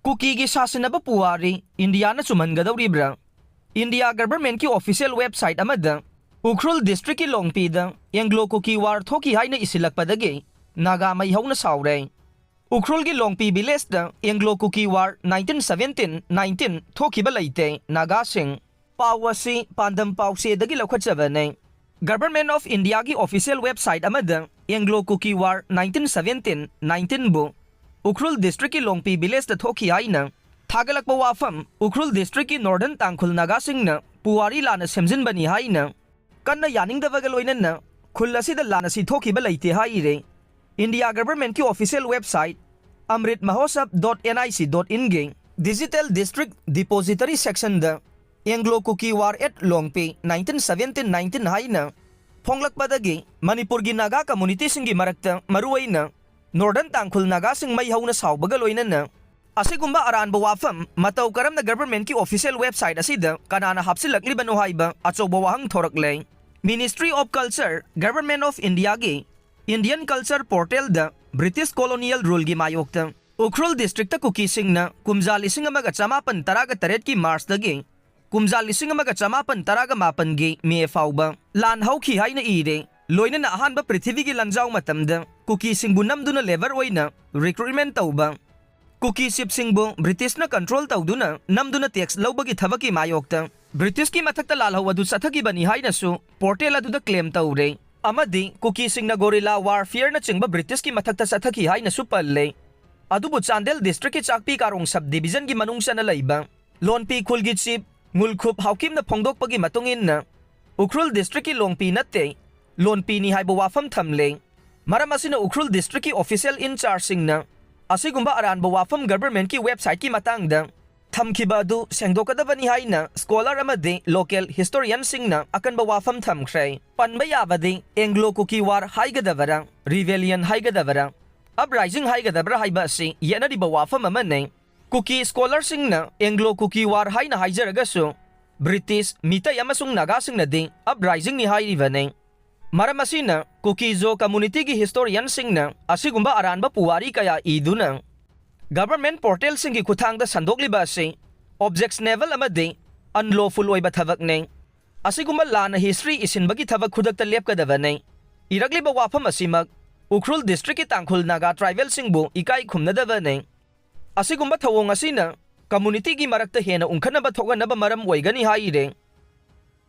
Kuki की sasinnaba puwari India na chumhangadouribara. India government की official website amada Ukhrul district की longpida Anglo Kuki war thoki haina isilakpadagi Nagasing Mei Houna Saore. Ukhrul की longpi village da Anglo Kuki war 1917-19 thokhiba leite Nagasing pawasi pandam pawse dagi laukhatjabane. Government of India की official website amada Anglo Kuki war 1917-19 bu Ukhrul district की longpi village da thoki haina थागलकपा वाफम Ukhrul district की northern Tangkhul नागासिंग न पुवारी लाना सेमजिन बनी हाइना कन्ना यानिंगदबगा लोइनना खुल असिदा लाना सिथोखिबा लेते हाइरे. इंडिया गवर्नमेंट की ऑफिशियल वेबसाइट amritmahotsav.nic.in गे digital district depository section the Anglo Kuki war एट लोंगपे 1917-19 हाइना फोंगलकपदगे मणिपुर की नागा कम्युनिटी सिंगी मरक्ता मरुवैना नॉर्दर्न तांखुल नागासिंग मई हौना साओबगा लोइनना असिगुम्बा अरानबा वाफम मतौ करमना गवर्नमेंट की ऑफिशियल वेबसाइट असिदा कनाना हापसिलकलिबनो हाइबा अचौबा वाहंग थोरकले. Ministry of culture government of India के Indian culture portal the British colonial rule की मायोक्ता उखरुल डिस्ट्रिक्ट कुकी सिंगना कुमजा लिसिंग अमगा चमापन तरागा तरेट की मार्च दगे कुमजा लिसिंग अमगा चमापन तरागा मापन गे मे फाउबा लान हौखी हाइना इरे लोइनना अहानबा पृथ्वी की लंजाउ मतमदा कुकी सिंगबु नमदुना लेबर ओइना रिक्रूटमेंट तौबा कुकी शिपसिंगबु ब्रिटिश न कंट्रोल तौदुना नमदुना टैक्स लौबगी थबकी मायोक्ता ब्रिटिश की मथक्ता लालहौ अदु सथकी बनी हाइनसु पोर्टल अदुदा क्लेम तौरे अमदि कुकी सिंगना गोरिल्ला वारफेयर न चिंगबा ब्रिटिश की मथक्ता सथकी हाइनसु पल्ले. अदुबु चांदेल डिस्ट्रिक्ट की चाकपी कारोंग सब डिवीजन की मनुंगसना लैबा लोनपी खुलगी चीफ मुलखुप हाउकिम न फोंगदोकपगी मतुंगिन उखरुल डिस्ट्रिक्ट की लोंगपी नत्ते लोनपी नि हाइबो वाफम थमले. मरम असिना उखरुल डिस्ट्रिक्ट की ऑफिशियल इंचार्ज सिंगना असिगुम्बा अरानबा वाफम गवर्नमेंट की वेबसाइट की मतंगदा थमखिबा अदु सेंगदोकदबनी हाइना स्कॉलर अमदे लोकल हिस्टोरियन सिंगना अकनबा वाफम थमख्रे. पनबा याबदे एंग्लो कुकी वार हाइगदबरा रिवेलियन हाइगदबरा अपराइजिंग हाइगदबरा हाइबा असि येनरिबा वाफम अमने. कुकी स्कॉलर सिंगना एंग्लो कुकी वार हाइना हाइजरगसु ब्रिटिश मितै अमसुंग नागासिंगनदे अपराइजिंग नि हाइरिबने. मरम असिना कुकीजो कम्युनिटी की हिस्टोरियन सिंगना असिगुम्बा अरानबा पुवारी कया इदुना गवर्नमेंट पोर्टल सिंगी खुथांगदा संदोकलिबा असे ऑब्जेक्शनेबल अमदे अनलॉफुल ओइबा थबकने असिगुम्बा लाना हिस्ट्री इसिनबगी थबक खुदकता लेपकदबने. इरगलिबा वाफम असिमक उखरुल डिस्ट्रिक्ट की तांखुल नागा ट्राइबल सिंगबु इकाई खुमनदबने. असिगुम्बा थवोंग असिना कम्युनिटी की मरक्ता हेना उंखनबा थोगनबा मरम ओइगनी हाइरे.